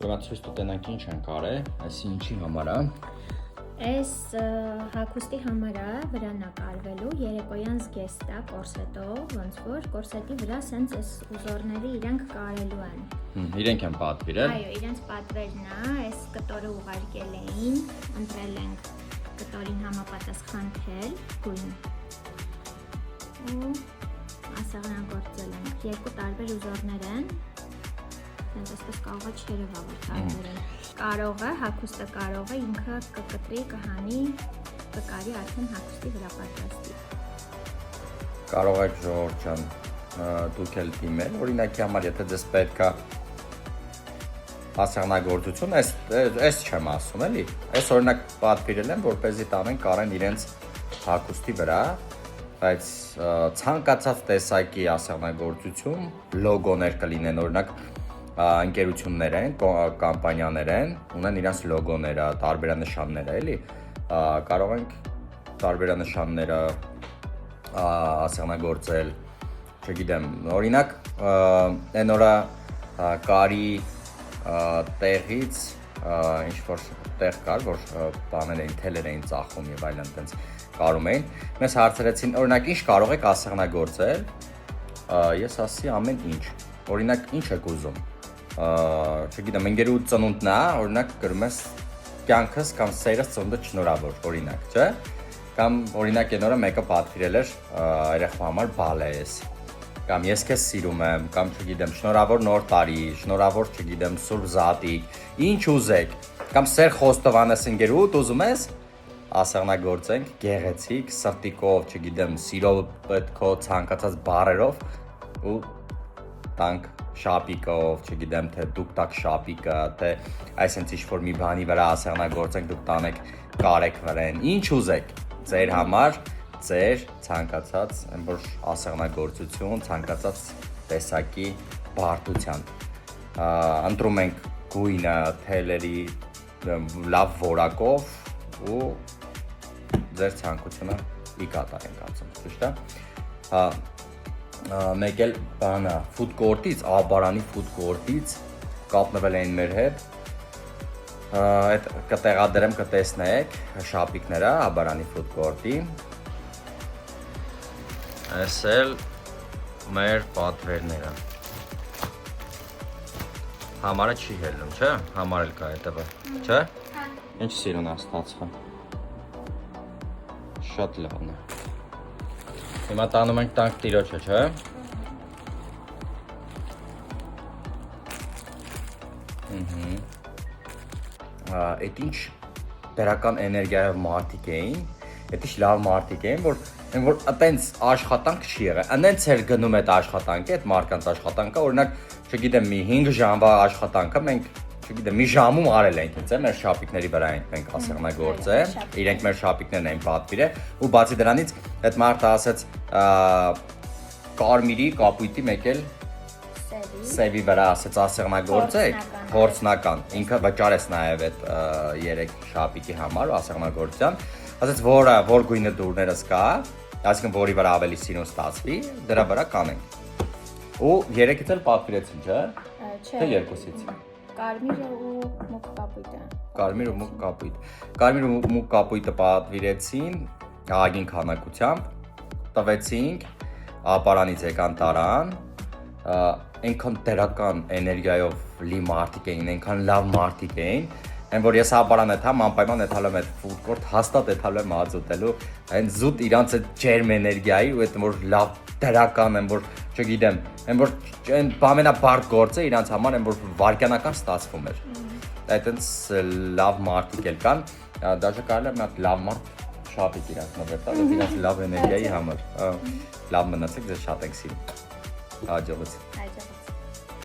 Կմացույց տենանք ինչ են կարել, այսի ինչի համար է։ Այս հագուստի համար է վրան է կարվելու, երեկոյան զգեստ է կորսետով, ոնց որ կորսետի վրա սենց այս ուզորները իրանք կարելու են։ Իրենք են պատվիրել։ Այո, իրենց պատվերն է, այս կտորը ուղարկել էին, ընտրել ենք կտորին համապատասխան թել, գույն։ Ու ասեղնագործել ենք, երկու տարբեր ուզորներ են, հենց այսպես կարող է չերևա որ տարբեր են։ Կարող է, հագուստը կարող է, ինքը կկտրի, կհանի, կկարի արդեն հագուստի վրա պատրաստի։ Կարող եք Ժորժ ջան, դուք էլ դիմել, օրինակի համար, եթե ձեզ պետք է ասեղնագործություն, այս չեմ ասում, էլի։ Այս օրինակ պատվիրել եմ, որպեսզի տանեն կարեն իրենց հագուստի վրա, բայց ցանկացած տեսակի ասեղնագործություն, լոգոներ կլինեն, օրինակ ընկերություններ են, կամպանիաներ են, ունեն իրենց լոգոները, տարբերանշանները, էլի, կարող ենք տարբերանշանները ասեղնագործել, չգիտեմ, օրինակ, այն օրա կարի տեղից, ինչ-որ տեղ կար, որ բաներ էին, թելեր էին ծախում և այլն տենց կարում էին, մեզ հարցրեցին, օրինակ, ինչ կարող եք ասեղնագործել, ես ասի ամեն ինչ, օրինակ, ինչ եք ուզում, չգիտեմ, ընկերու ծնունդն է, օրինակ գրում ես կյանքս կամ սերս ծնունդը շնորհավոր, օրինակ, չէ՞։ Կամ օրինակ այն օրը մեկը պատվիրել էր երեխա համար բալես։ Կամ ես քեզ սիրում եմ, կամ չգիտեմ, շնորհավոր նոր տարի, շնորհավոր, չգիտեմ, Սուրբ Զատիկ, ինչ ուզեք։ Կամ Սեր Խոստովանես ընկերուդ ուզում ես ասեղնագործենք գեղեցիկ, սրտիկով, չգիտեմ, սիրով պետքո ցանկացած բառերով ու տանք շապիկով, չգիտեմ, թե դուք տակ շապիկը, թե այսինքն ինչ-որ մի բանի վրա ասեղնագործենք, դուք տանեք կարեք վրան, ինչ ուզեք, ձեր համար, ձեր ցանկացած, որ ասեղնագործություն, ցանկացած տեսակի բարդության։ Ընտրում ենք գույնը, թելերի լավ որակով ու ձեր ցանկությունը ի կատար ենք ածում, ճիշտ է։ Մեկ էլ բանը food court-ից, Աբարանի food court-ից կապնվել էին մեր հետ, այդ կտեղադրեմ կտեսնեք շապիկները Աբարանի food court-ի, այս էլ մեր պատվերները, համարը չի հելնում, չէ, համարել կա հետևը, չէ, ինչ սիրուն է ստացվում, շատ լավն է, հիմա տանում ենք տանք տիրոջը, չէ, այդ ինչ դրական էներգիայով մարդիկ էին, այդ ինչ լավ մարդիկ էին, որ այտենց աշխատանք չի եղել, այնենց էր գնում այդ աշխատանքը, այդ մարդկանց աշխատանքը, օրինակ, չգիտեմ, մի 5 ժամվա աշխատանքը մենք, չգիտեմ, մի ժամում արել ենք, ինձ է, մեր շապիկների վրա ենք մենք ասեղնագործել, իրենք մեր շապիկներն էին պատվիրել, ու բացի դրանից այդ մարդը ասեց կարմիրի, կապույտի մեկ էլ սևի վրա ասեց ասեղնագործեք, փորձնական, ինքը վճարեց նաև այդ 3 շապիկի համար ու ասեղնագործության, ասեց որ գույնը դուրներս կա, այսինքն որի վրա ավելի սիրուն ստացվի, դրա վրա կանենք։ Ու 3-ից էլ պատվիրեցին, չէ՞։ Թե 2-ից։ Կարմիրը ու մուգ կապույտը։ Կարմիր ու մուգ կապույտ։ Կարմիր ու մուգ կապույտը պատվիրեցին ագին քանակությամբ, տվեցինք, ապարանից եկան տարան, այնքան դրական էներգիայով լի մարդիկ էին, այնքան լավ մարդիկ էին, այն որ ես ապարան եթամ, անպայման եթալում եմ այդ food court, հաստատ եթալում եմ ածուտելու, այն զուտ իրանց այդ ջերմ էներգիայի ու այդ որ լավ դրական են, որ չգիտեմ, այն որ այն ամենաբարդ գործը իրանց համար են, որ վարկյանական ստացվում էր, այդենց լավ մարդիկ էլ կան, դաժե կարել եմ այդ լավ մարդ շապիկ իրանց նվերտալ, իրանց լավ էներգիայի համար, լավ մնացեք, ձեզ շատ ենք սիրում, հաջողություն։